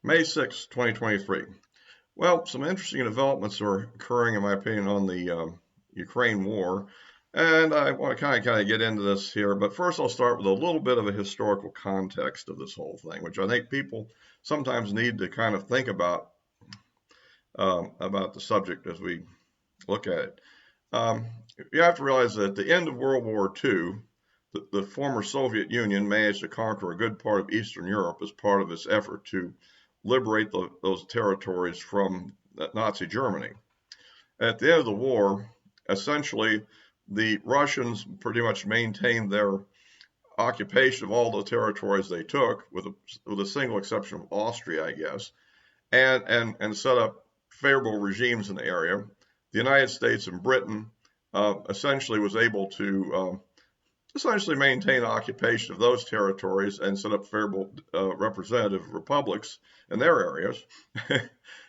May 6, 2023. Well, some interesting developments are occurring, in my opinion, on the Ukraine war. And I want to kind of get into this here. But first, I'll start with a little bit of a historical context of this whole thing, which I think people sometimes need to kind of think about the subject as we look at it. Um, you have to realize that at the end of World War II, the former Soviet Union managed to conquer a good part of Eastern Europe as part of its effort to liberate those territories from Nazi Germany. At the end of the war, essentially, the Russians pretty much maintained their occupation of all the territories they took, with a single exception of Austria, I guess, and set up favorable regimes in the area. The United States and Britain essentially was able to essentially maintain occupation of those territories and set up favorable representative republics in their areas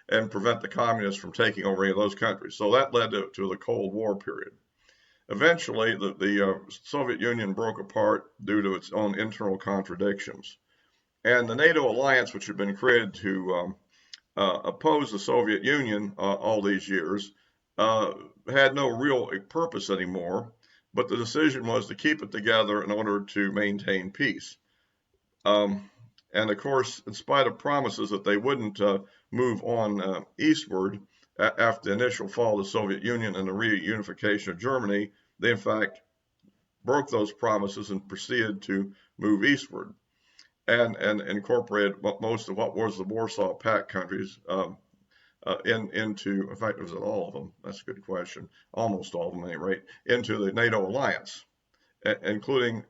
and prevent the communists from taking over any of those countries. So that led to the Cold War period. Eventually, the Soviet Union broke apart due to its own internal contradictions. And the NATO alliance, which had been created to oppose the Soviet Union all these years, had no real purpose anymore, but the decision was to keep it together in order to maintain peace. And of course, in spite of promises that they wouldn't move on eastward after the initial fall of the Soviet Union and the reunification of Germany, they in fact broke those promises and proceeded to move eastward and incorporated most of what was the Warsaw Pact countries into, in fact, was it all of them? That's a good question. Almost all of them, at any rate, into the NATO alliance, including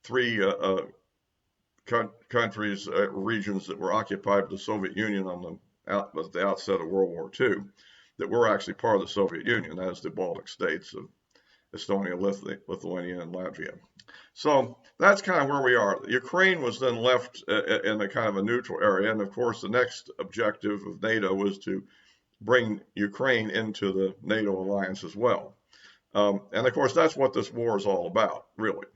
three countries, regions that were occupied by the Soviet Union at the outset of World War II, that were actually part of the Soviet Union. That is the Baltic states of Estonia, Lithuania, and Latvia. So that's kind of where we are. Ukraine was then left in a kind of a neutral area, and of course, the next objective of NATO was to bring Ukraine into the NATO alliance as well. And of course, that's what this war is all about, really.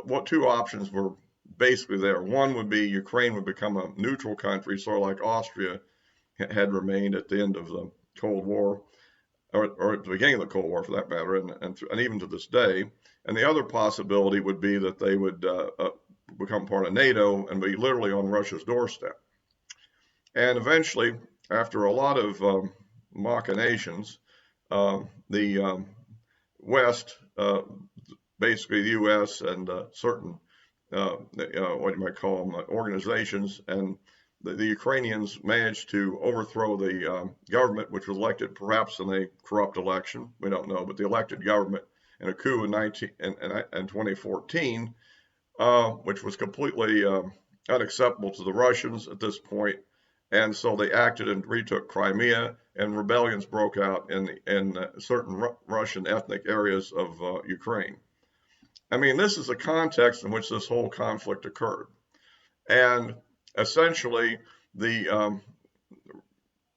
What two options were basically there? One would be Ukraine would become a neutral country, sort of like Austria had remained at the end of the Cold War, or at the beginning of the Cold War for that matter, and even to this day. And the other possibility would be that they would become part of NATO and be literally on Russia's doorstep. And eventually, after a lot of machinations, the West, basically the U.S. and certain, what you might call them, organizations, and the Ukrainians managed to overthrow the government, which was elected perhaps in a corrupt election. We don't know, but the elected government in a coup in 2014, which was completely unacceptable to the Russians at this point. And so they acted and retook Crimea, and rebellions broke out in certain Russian ethnic areas of Ukraine. I mean, this is the context in which this whole conflict occurred. And essentially, the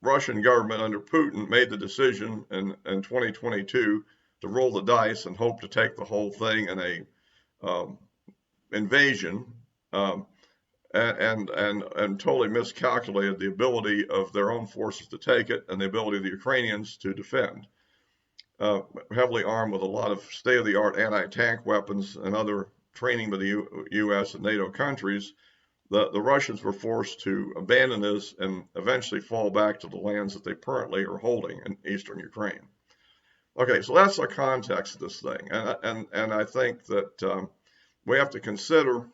Russian government under Putin made the decision in 2022 to roll the dice and hope to take the whole thing in a invasion, and totally miscalculated the ability of their own forces to take it and the ability of the Ukrainians to defend. Heavily armed with a lot of state-of-the-art anti-tank weapons and other training by the U.S. and NATO countries, the Russians were forced to abandon this and eventually fall back to the lands that they currently are holding in eastern Ukraine. Okay, so that's the context of this thing, and I think that we have to consider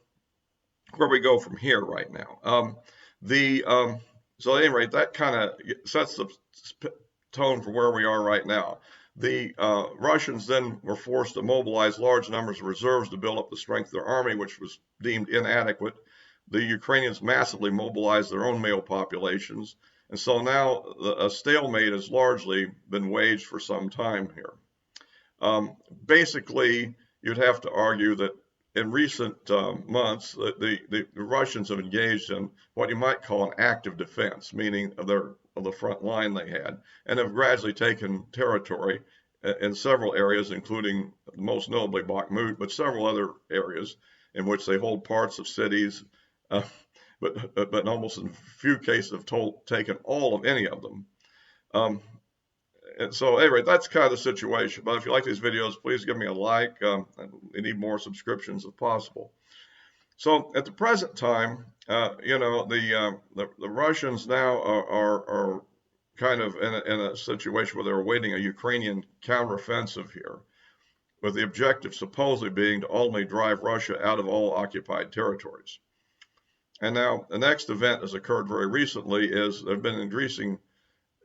where we go from here right now. So at any rate, that kind of sets the tone for where we are right now. The Russians then were forced to mobilize large numbers of reserves to build up the strength of their army, which was deemed inadequate. The Ukrainians massively mobilized their own male populations. And so now a stalemate has largely been waged for some time here. Basically, you'd have to argue that in recent months, the Russians have engaged in what you might call an active defense, meaning of the front line they had, and have gradually taken territory in several areas, including most notably Bakhmut, but several other areas in which they hold parts of cities. but in almost in few cases have taken all of any of them. And so anyway, that's kind of the situation. But if you like these videos, please give me a like. We need more subscriptions if possible. So at the present time, the Russians now are kind of in a situation where they're awaiting a Ukrainian counteroffensive here, with the objective supposedly being to ultimately drive Russia out of all occupied territories. And now the next event has occurred very recently is there have been increasing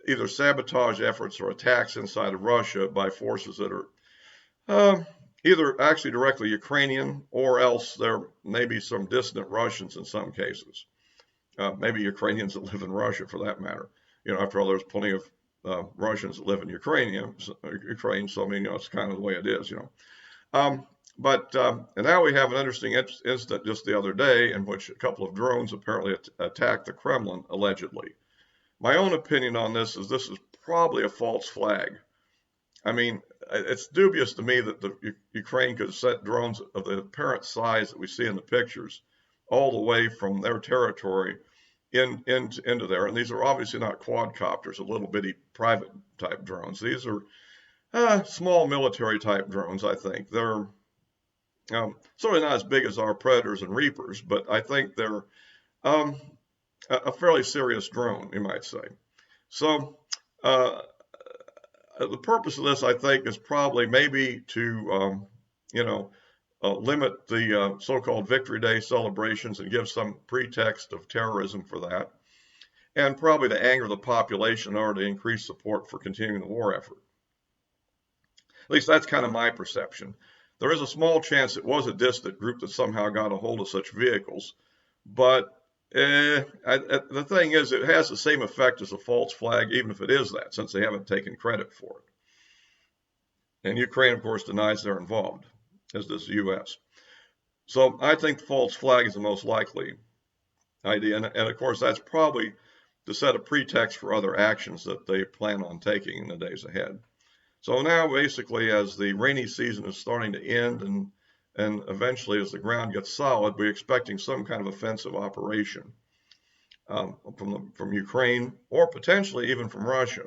either sabotage efforts or attacks inside of Russia by forces that are either actually directly Ukrainian or else there may be some dissident Russians in some cases. Maybe Ukrainians that live in Russia for that matter. After all, there's plenty of Russians that live in Ukraine, so I mean, it's kind of the way it is, and now we have an interesting incident just the other day in which a couple of drones apparently attacked the Kremlin, allegedly. My own opinion on this is probably a false flag. I mean, it's dubious to me that the Ukraine could set drones of the apparent size that we see in the pictures all the way from their territory into there. And these are obviously not quadcopters, or little bitty private type drones. These are small military type drones, I think. They're certainly not as big as our Predators and Reapers, but I think they're a fairly serious drone, you might say. So the purpose of this, I think, is probably maybe to, limit the so-called Victory Day celebrations and give some pretext of terrorism for that, and probably to anger the population or to increase support for continuing the war effort. At least that's kind of my perception. There is a small chance it was a dissident group that somehow got a hold of such vehicles, but the thing is, it has the same effect as a false flag, even if it is that, since they haven't taken credit for it. And Ukraine, of course, denies they're involved, as does the U.S. So I think the false flag is the most likely idea. And of course, that's probably to set a pretext for other actions that they plan on taking in the days ahead. So now, basically, as the rainy season is starting to end and eventually, as the ground gets solid, we're expecting some kind of offensive operation from Ukraine or potentially even from Russia.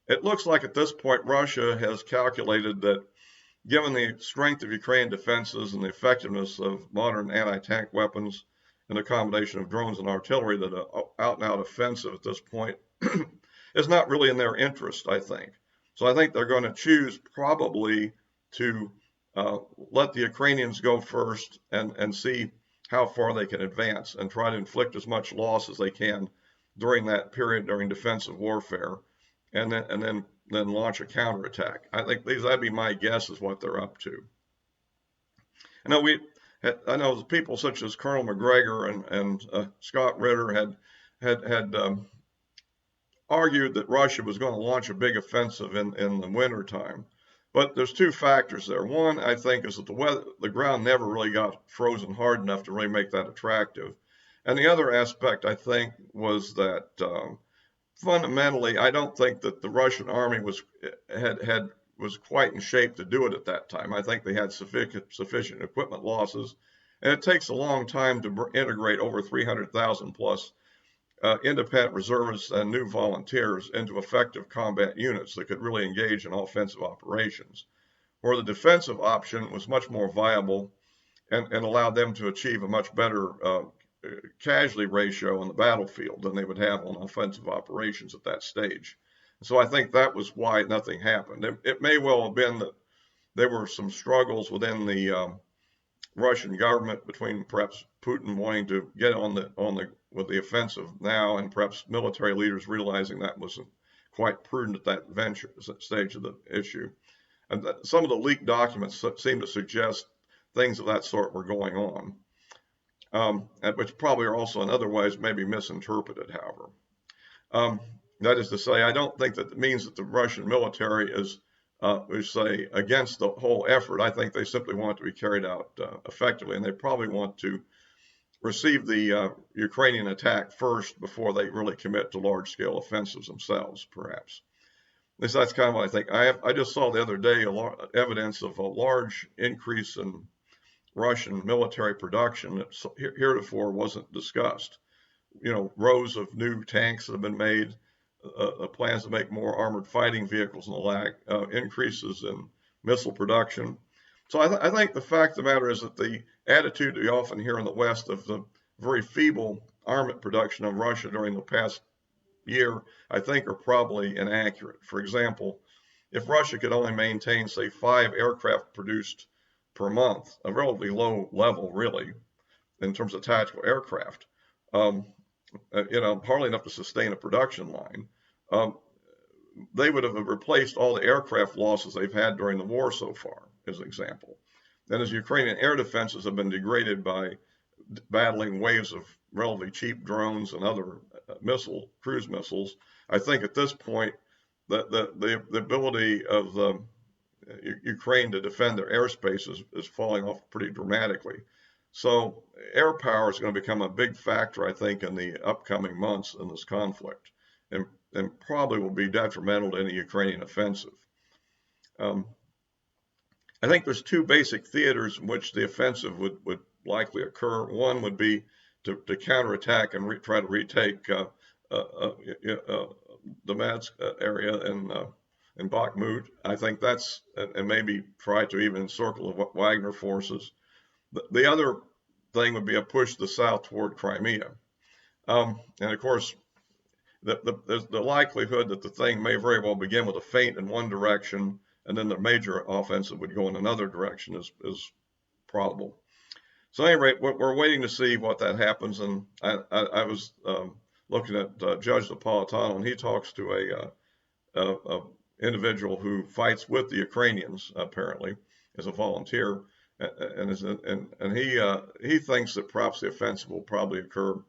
It looks like at this point Russia has calculated that given the strength of Ukrainian defenses and the effectiveness of modern anti-tank weapons and the combination of drones and artillery, that an out-and-out offensive at this point is not really in their interest, I think. So I think they're going to choose probably to let the Ukrainians go first and see how far they can advance and try to inflict as much loss as they can during that period during defensive warfare, and then launch a counterattack. I think that'd be my guess is what they're up to. I know people such as Colonel McGregor and Scott Ritter had argued that Russia was going to launch a big offensive in the winter time. But there's two factors there. One, I think, is that the ground never really got frozen hard enough to really make that attractive. And the other aspect, I think, was that fundamentally, I don't think that the Russian army was quite in shape to do it at that time. I think they had sufficient equipment losses, and it takes a long time to integrate over 300,000 plus independent reservists and new volunteers into effective combat units that could really engage in offensive operations, where the defensive option was much more viable and allowed them to achieve a much better casualty ratio on the battlefield than they would have on offensive operations at that stage. So I think that was why nothing happened. It may well have been that there were some struggles within the Russian government between perhaps Putin wanting to get with the offensive now, and perhaps military leaders realizing that wasn't quite prudent at that stage of the issue. And some of the leaked documents seem to suggest things of that sort were going on, which probably are also in other ways maybe misinterpreted, however. That is to say, I don't think that it means that the Russian military is, we say, against the whole effort. I think they simply want it to be carried out effectively, and they probably want to receive the Ukrainian attack first before they really commit to large-scale offensives themselves, perhaps. At least that's kind of what I think. I just saw the other day evidence of a large increase in Russian military production that heretofore wasn't discussed. Rows of new tanks that have been made, plans to make more armored fighting vehicles and the like, increases in missile production. So I think the fact of the matter is that the attitude we often hear in the West of the very feeble armament production of Russia during the past year, I think are probably inaccurate. For example, if Russia could only maintain, say, 5 aircraft produced per month, a relatively low level, really, in terms of tactical aircraft, um, hardly enough to sustain a production line, um, they would have replaced all the aircraft losses they've had during the war so far, as an example. And as Ukrainian air defenses have been degraded by battling waves of relatively cheap drones and other cruise missiles, I think at this point the ability of Ukraine to defend their airspace is falling off pretty dramatically. So air power is going to become a big factor, I think, in the upcoming months in this conflict, and probably will be detrimental to any Ukrainian offensive. I think there's 2 basic theaters in which the offensive would likely occur. One would be to counterattack and try to retake the Donetsk area in Bakhmut. I think that's, and maybe try to even encircle the Wagner forces. The other thing would be a push to the south toward Crimea. And of course, there's the likelihood that the thing may very well begin with a feint in one direction, and then the major offensive would go in another direction is probable. So at any rate, we're waiting to see what that happens. And I was looking at Judge Napolitano, and he talks to a individual who fights with the Ukrainians, apparently, as a volunteer, and he thinks that perhaps the offensive will probably occur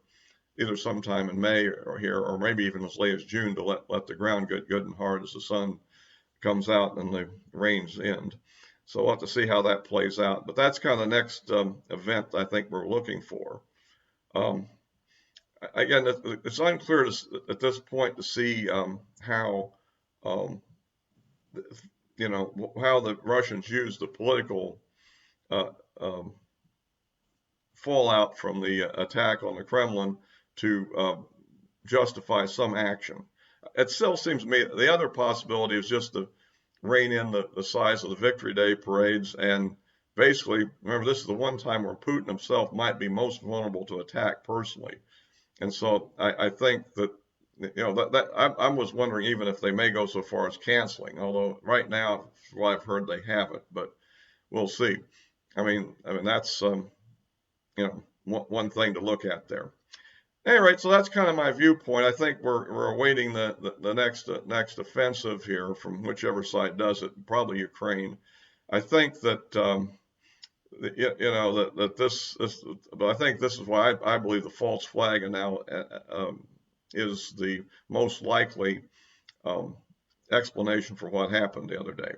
either sometime in May or here, or maybe even as late as June, to let the ground get good and hard as the sun comes out and the rains end. So we'll have to see how that plays out. But that's kind of the next event I think we're looking for. Again, it's unclear at this point to see how how the Russians use the political fallout from the attack on the Kremlin to justify some action. It still seems to me the other possibility is just to rein in the size of the Victory Day parades, and basically, remember, this is the one time where Putin himself might be most vulnerable to attack personally. And so I think that, I was wondering even if they may go so far as canceling, although right now, from what I've heard, they haven't, but we'll see. I mean that's one thing to look at there. Anyway, so that's kind of my viewpoint. I think we're awaiting the next offensive here from whichever side does it, probably Ukraine. I think that that this, but I think this is why I believe the false flag now is the most likely explanation for what happened the other day.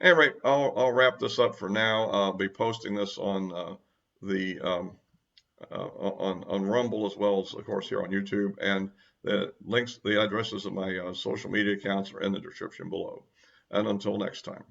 Anyway, I'll wrap this up for now. I'll be posting this on on Rumble, as well as, of course, here on YouTube, and the addresses of my social media accounts are in the description below. And until next time.